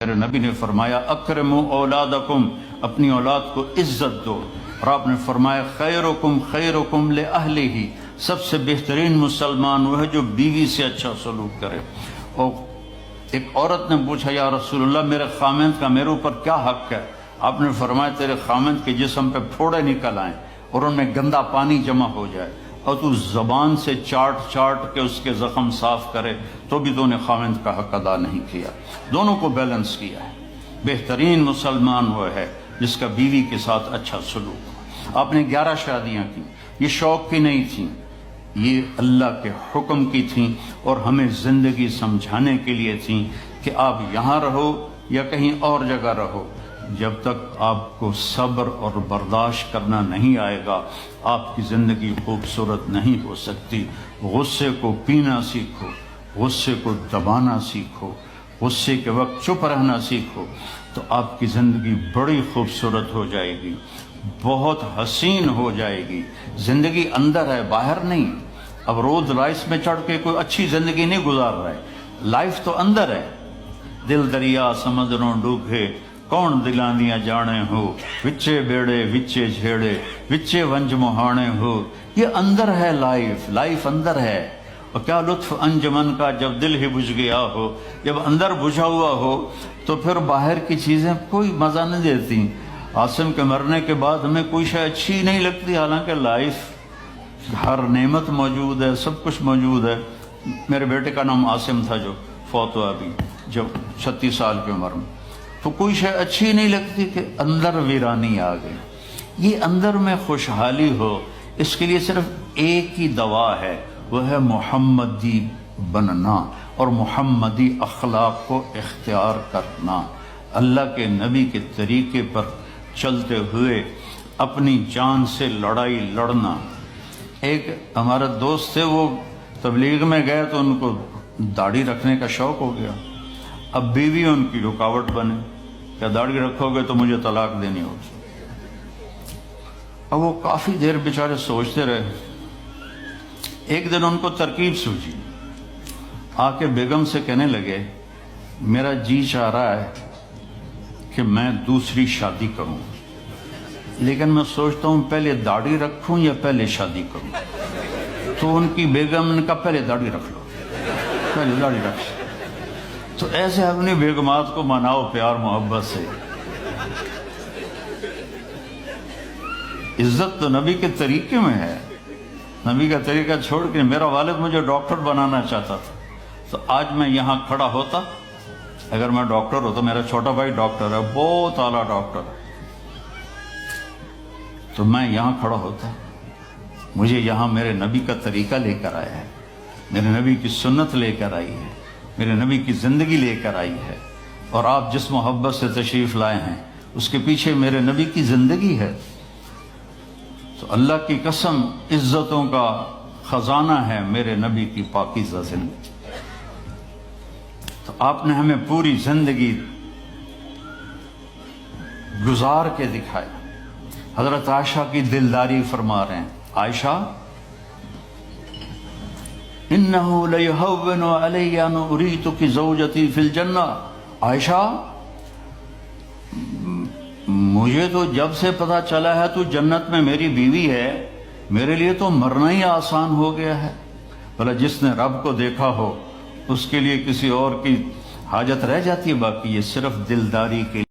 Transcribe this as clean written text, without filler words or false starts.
میرے نبی نے فرمایا اکرموا اولادکم، اپنی اولاد کو عزت دو، اور آپ نے فرمایا خیرکم خیرکم لأہلہ، سب سے بہترین مسلمان وہ ہے جو بیوی سے اچھا سلوک کرے۔ اور ایک عورت نے پوچھا یا رسول اللہ میرے خامند کا میرے اوپر کیا حق ہے؟ آپ نے فرمایا تیرے خامند کے جسم پہ پھوڑے نکل آئیں اور ان میں گندا پانی جمع ہو جائے اور تو زبان سے چاٹ چاٹ کے اس کے زخم صاف کرے تو بھی تو نے خامند کا حق ادا نہیں کیا۔ دونوں کو بیلنس کیا ہے۔ بہترین مسلمان وہ ہے جس کا بیوی کے ساتھ اچھا سلوک ہو۔ آپ نے 11 شادیاں کی، یہ شوق کی نہیں تھیں، یہ اللہ کے حکم کی تھیں اور ہمیں زندگی سمجھانے کے لیے تھیں کہ آپ یہاں رہو یا کہیں اور جگہ رہو، جب تک آپ کو صبر اور برداشت کرنا نہیں آئے گا آپ کی زندگی خوبصورت نہیں ہو سکتی۔ غصے کو پینا سیکھو، غصے کو دبانا سیکھو، غصے کے وقت چپ رہنا سیکھو تو آپ کی زندگی بڑی خوبصورت ہو جائے گی، بہت حسین ہو جائے گی۔ زندگی اندر ہے، باہر نہیں۔ اب رولز رائس میں چڑھ کے کوئی اچھی زندگی نہیں گزار رہا ہے، لائف تو اندر ہے۔ دل دریا سمندروں ڈوبے کون دلاندیاں جانے ہو، وچے بیڑے وچے جھیڑے وچے ونج مہانے ہو، یہ اندر ہے لائف اندر ہے۔ اور کیا لطف انجمن کا جب دل ہی بجھ گیا ہو، جب اندر بجھا ہوا ہو تو پھر باہر کی چیزیں کوئی مزہ نہیں دیتی۔ عاصم کے مرنے کے بعد ہمیں کوئی شے اچھی نہیں لگتی، حالانکہ لائف ہر نعمت موجود ہے، سب کچھ موجود ہے۔ میرے بیٹے کا نام عاصم تھا جو فوت ہوا ابھی جب 36 سال کی عمر میں، تو کوئی شے اچھی نہیں لگتی کہ اندر ویرانی آ گئی۔ یہ اندر میں خوشحالی ہو، اس کے لیے صرف ایک ہی دوا ہے، وہ ہے محمدی بننا اور محمدی اخلاق کو اختیار کرنا، اللہ کے نبی کے طریقے پر چلتے ہوئے اپنی جان سے لڑائی لڑنا۔ ایک ہمارا دوست تھے، وہ تبلیغ میں گئے تو ان کو داڑھی رکھنے کا شوق ہو گیا، اب بیوی ان کی رکاوٹ بنے، کیا داڑھی رکھو گے تو مجھے طلاق دینی ہوگی۔ اب وہ کافی دیر بیچارے سوچتے رہے، ایک دن ان کو ترکیب سوچی، آ کے بیگم سے کہنے لگے میرا جی چاہ رہا ہے کہ میں دوسری شادی کروں، لیکن میں سوچتا ہوں پہلے داڑھی رکھوں یا پہلے شادی کروں۔ تو ان کی بیگم نے کہا پہلے داڑھی رکھ لو، پہلے داڑھی رکھ لو۔ تو ایسے اپنی بیگمات کو مناؤ پیار محبت سے۔ عزت تو نبی کے طریقے میں ہے، نبی کا طریقہ چھوڑ کے میرا والد مجھے ڈاکٹر بنانا چاہتا تھا تو آج میں یہاں کھڑا ہوتا، اگر میں ڈاکٹر ہوتا، میرا چھوٹا بھائی ڈاکٹر ہے، بہت اعلیٰ ڈاکٹر ہے، تو میں یہاں کھڑا ہوتا۔ مجھے یہاں میرے نبی کا طریقہ لے کر آیا ہے، میرے نبی کی سنت لے کر آئی ہے، میرے نبی کی زندگی لے کر آئی ہے، اور آپ جس محبت سے تشریف لائے ہیں اس کے پیچھے میرے نبی کی زندگی ہے۔ تو اللہ کی قسم عزتوں کا خزانہ ہے میرے نبی کی پاکیزہ زندگی۔ تو آپ نے ہمیں پوری زندگی گزار کے دکھایا۔ حضرت عائشہ کی دلداری فرما رہے ہیں، عائشہ انہو لیہون علی ان اریتک زوجتی فی الجنہ، عائشہ مجھے تو جب سے پتا چلا ہے تو جنت میں میری بیوی ہے، میرے لیے تو مرنا ہی آسان ہو گیا ہے۔ بھلا جس نے رب کو دیکھا ہو اس کے لیے کسی اور کی حاجت رہ جاتی ہے؟ باقی یہ صرف دلداری کے